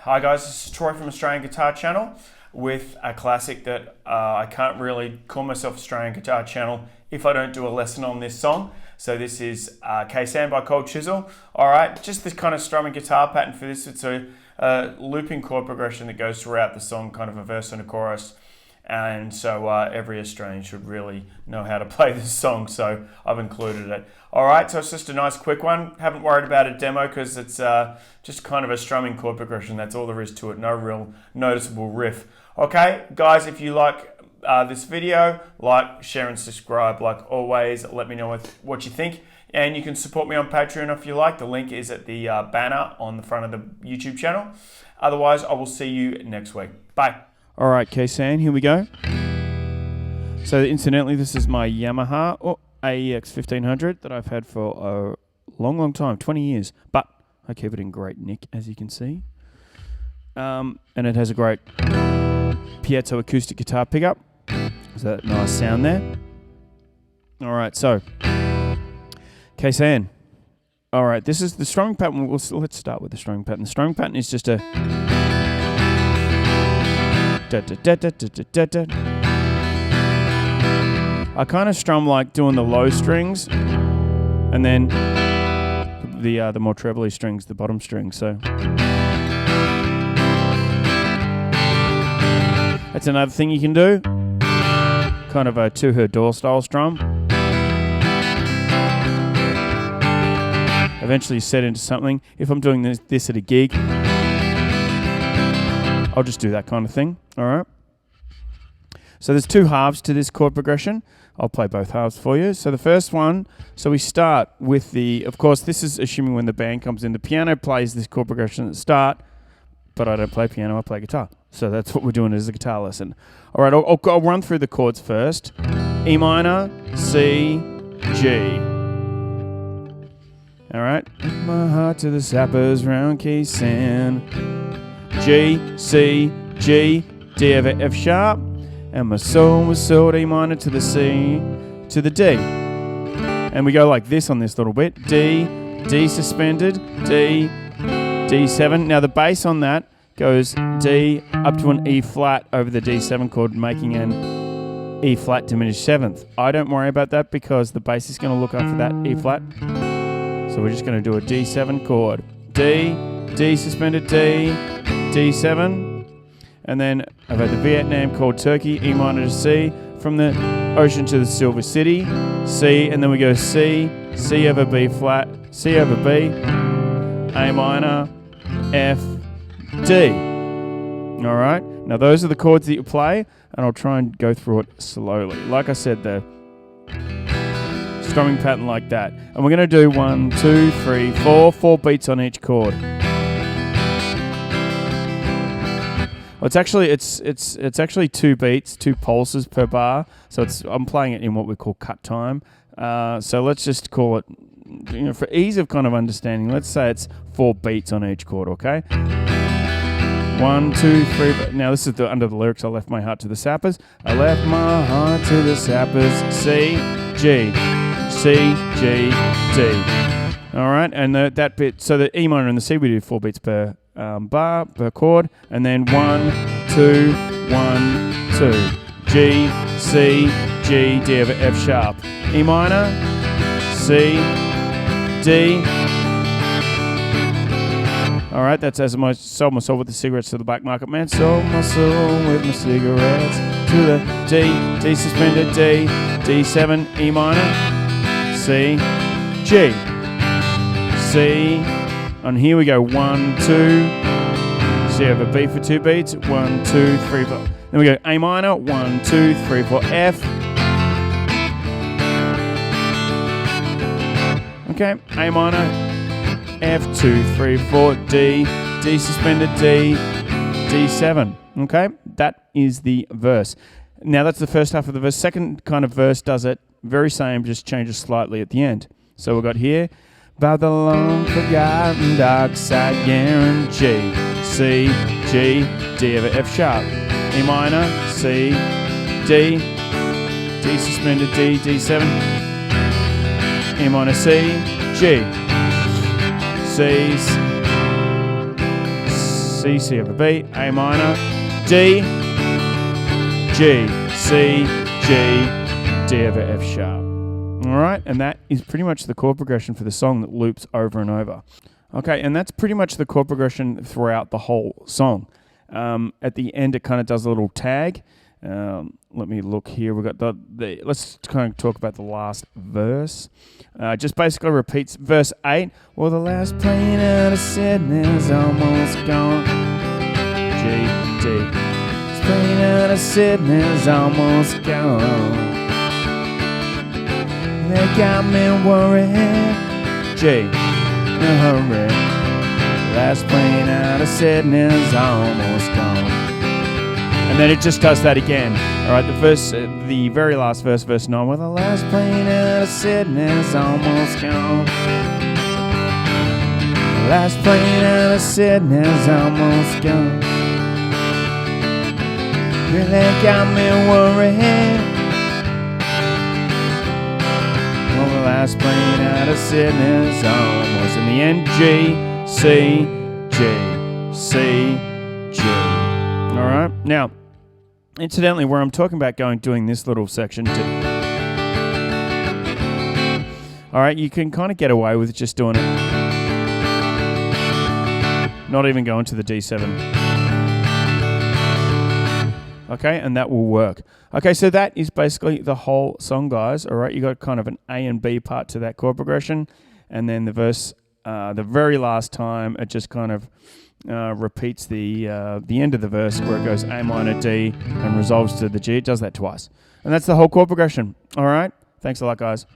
Hi guys, this is Troy from Australian Guitar Channel with a classic that I can't really call myself Australian Guitar Channel if I don't do a lesson on this song. So this is Sanh by Chisel. Alright, just this kind of strumming guitar pattern for this. It's a looping chord progression that goes throughout the song, kind of a verse and a chorus. And so every Australian should really know how to play this song, so I've included it. Alright, so it's just a nice quick one. Haven't worried about a demo because it's just kind of a strumming chord progression. That's all there is to it, no real noticeable riff. Okay, guys, if you like this video, like, share and subscribe. Like always, let me know what you think. And you can support me on Patreon if you like. The link is at the banner on the front of the YouTube channel. Otherwise, I will see you next week. Bye. All right, Sanh, here we go. So incidentally, this is my Yamaha AEX 1500 that I've had for a long time, 20 years. But I keep it in great nick, as you can see. And it has a great piezo acoustic guitar pickup. So nice sound there. All right, so Sanh. All right, this is the strumming pattern. Let's start with the strumming pattern. The strumming pattern is just a da, da, da, da, da, da, da. I kind of strum like doing the low strings and then the more trebly strings, the bottom strings. So that's another thing you can do. Kind of a two-her door style strum. Eventually set into something. If I'm doing this at a gig, I'll just do that kind of thing. All right. So there's two halves to this chord progression. I'll play both halves for you. So the first one, so we start with of course, this is assuming when the band comes in. The piano plays this chord progression at the start, but I don't play piano, I play guitar. So that's what we're doing as a guitar lesson. All right, I'll run through the chords first. E minor, C, G. All right. My heart to the sappers round Sanh. G, C, G, D over F sharp, and my soul was sold E minor to the C, to the D. And we go like this on this little bit. D, D suspended, D, D7. Now the bass on that goes D up to an E flat over the D7 chord, making an E flat diminished seventh. I don't worry about that because the bass is going to look after that E flat. So we're just going to do a D7 chord. D, D suspended, D, D7, and then I've had the Vietnam called Turkey, E minor to C, from the ocean to the Silver City, C, and then we go C, C over B flat, C over B, A minor, F, D. All right, now those are the chords that you play, and I'll try and go through it slowly. Like I said, the strumming pattern like that, and we're going to do 1, 2, 3, 4 beats on each chord. Well, it's actually 2 beats, 2 pulses per bar. So I'm playing it in what we call cut time. So let's just call it, for ease of kind of understanding, let's say it's 4 beats on each chord, okay? 1, 2, 3. Now this is under the lyrics. I left my heart to the sappers. I left my heart to the sappers. C, G, C, G, D. All right, and that bit. So the E minor and the C, we do 4 beats per bar per chord, and then 1, 2, 1, 2, G, C, G, D over F sharp, E minor, C, D. All right, that's as I sold my soul with the cigarettes to the black market man. Sold my soul with my cigarettes to the D, D suspended, D, D7, E minor, C, G, C. And here we go, 1, 2, C over B for 2 beats, 1, 2, 3, 4. Then we go A minor, 1, 2, 3, 4, F. Okay, A minor, F, 2, 3, 4, D, D suspended, D, D7. Okay, that is the verse. Now that's the first half of the verse. Second kind of verse does it very same, just changes slightly at the end. So we've got here, about the long forgotten dark side guarantee. C, G, D over F sharp, E minor, C, D, D suspended, D, D7, E minor, C, G, C, C, C over B, A minor, D, G, C, G, D over F sharp. All right, and that is pretty much the chord progression for the song that loops over and over. Okay, and that's pretty much the chord progression throughout the whole song. At the end, it kind of does a little tag. Let me look here. We've got the let's kind of talk about the last verse. Just basically repeats verse 8. Well, the last plane out of Sydney's almost gone. G, D. This plane out of Sydney's almost gone. They got me worried. G, no hurry. Last plane out of Sydney's almost gone. And then it just does that again. All right, the very last verse, verse 9. Well, the last plane out of Sydney's almost gone. The last plane out of Sydney's almost gone. Really got me worried. Well, the last plane out of Sydney's almost. In the end, G, C, G, C, G. All right. Now, incidentally, where I'm talking about doing this little section, all right, you can kind of get away with just doing it, not even going to the D7. Okay, and that will work. Okay, so that is basically the whole song, guys. All right, you got kind of an A and B part to that chord progression, and then the verse, the very last time, it just kind of repeats the end of the verse where it goes A minor, D, and resolves to the G. It does that twice. And that's the whole chord progression. All right? Thanks a lot, guys.